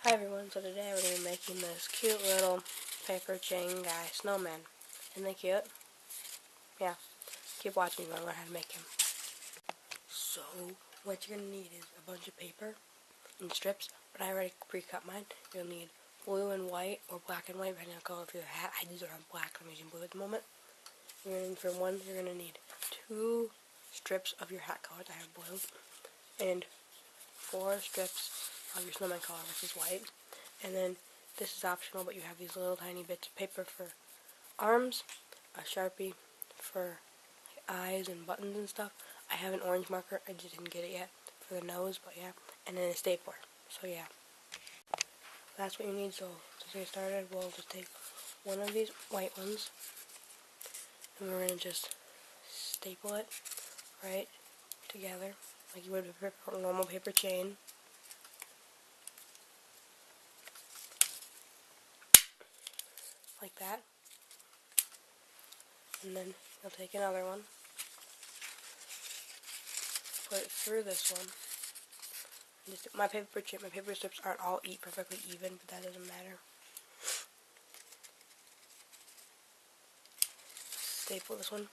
Hi everyone, so today we're going to be making this cute little paper chain guy snowman. Isn't they cute? Yeah, keep watching and I'll learn how to make him. So, what you're going to need is a bunch of paper in strips, but I already pre-cut mine. You'll need blue and white, or black and white, depending on the color of your hat. I do have black, I'm using blue at the moment. You're going to, for one, you're going to need 2 strips of your hat colors. I have blue, and 4 strips of your snowman color, which is white. And then this is optional, but you have these little tiny bits of paper for arms, a Sharpie for eyes and buttons and stuff. I have an orange marker, I just didn't get it yet for the nose, but yeah. And then a stapler. So yeah, that's what you need. So to get started, we'll just take one of these white ones, and we're gonna just staple it right together like you would with a normal paper chain. Like that. And then you'll take another one, put it through this one. Just, my paper strips aren't all perfectly even, but that doesn't matter. Staple this one.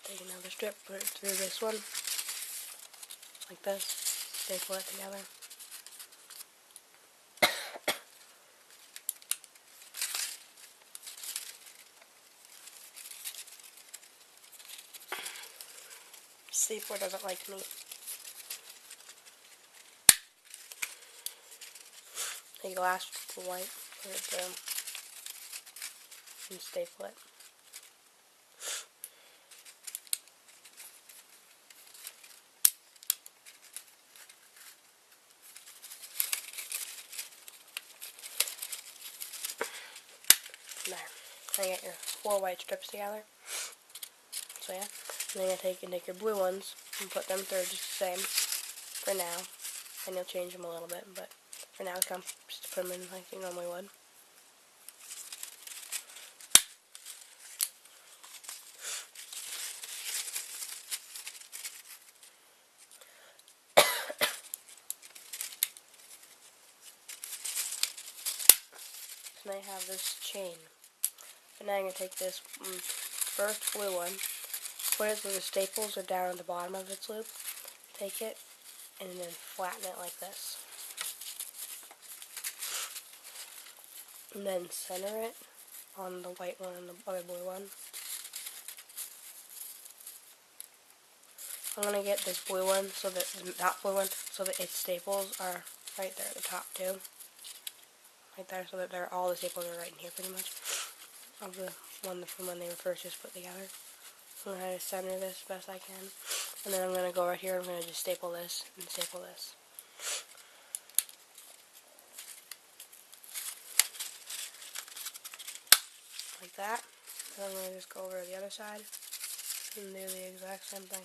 Take another strip, put it through this one, like this. Staple it together. Stapler doesn't like me. Take the last strip of white, put it through, and staple it. There. Now you get your 4 white strips together. So yeah. And then you're going to take your blue ones and put them through just the same for now. And you'll change them a little bit, but for now, just put them in like you normally would. So now you have this chain. And now you're going to take this first blue one, put it where the staples are down at the bottom of its loop, take it, and then flatten it like this. And then center it on the white one and the other blue one. I'm going to get this blue one, so that, not blue one, so that its staples are right there at the top too. Right there, so that all the staples are right in here pretty much. Of the one from when they were first just put together. I'm going to try to center this as best I can. And then I'm going to go right here, I'm going to just staple this and staple this. Like that. And I'm going to just go over to the other side and do the exact same thing.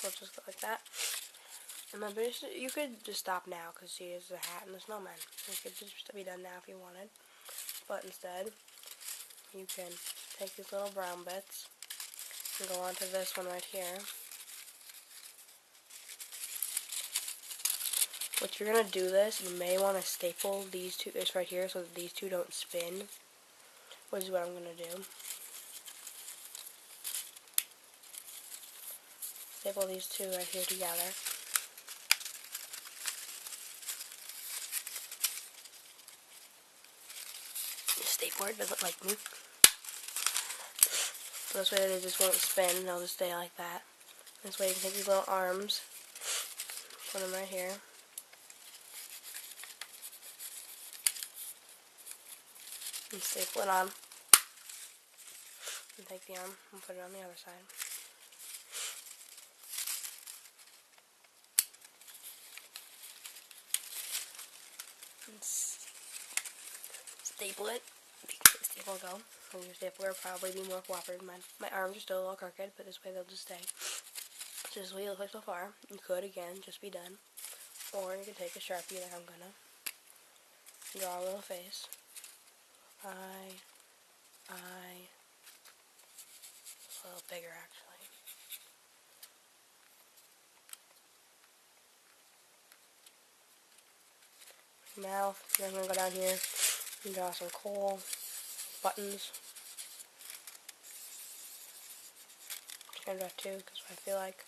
So just go like that. And then you could just stop now because see, it's the hat and the snowman. You could just be done now if you wanted. But instead, you can take these little brown bits and go onto this one right here. What you're going to do this, you may want to staple this right here so that these two don't spin, which is what I'm going to do. Staple these two right here together. The stapler doesn't like me. So this way they just won't spin and they'll just stay like that. This way you can take these little arms, put them right here. And staple it on. And take the arm and put it on the other side. staple it. If you can staple go. And your stapler will probably be more cooperative. My arms are still a little crooked, but this way they'll just stay. So this is what you look like so far. You could, again, just be done. Or you can take a Sharpie like I'm gonna. Draw a little face. Eye. A little bigger, actually. Mouth. Then I'm gonna go down here and draw some coal. Buttons. Just gonna draw two, because I feel like.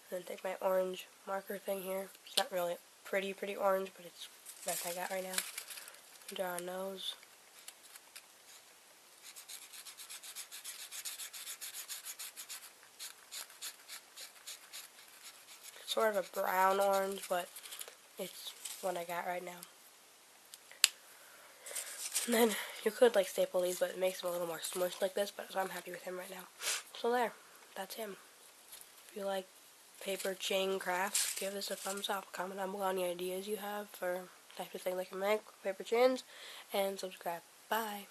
Then take my orange marker thing here. It's not really pretty orange, but it's the best I got right now. Draw a nose. Sort of a brown orange, but it's what I got right now. And then you could like staple these, but it makes them a little more smushed like this, but so I'm happy with him right now. So there, that's him. If you like paper chain crafts, give this a thumbs up. Comment down below any ideas you have for types of things like you make, paper chains, and subscribe. Bye.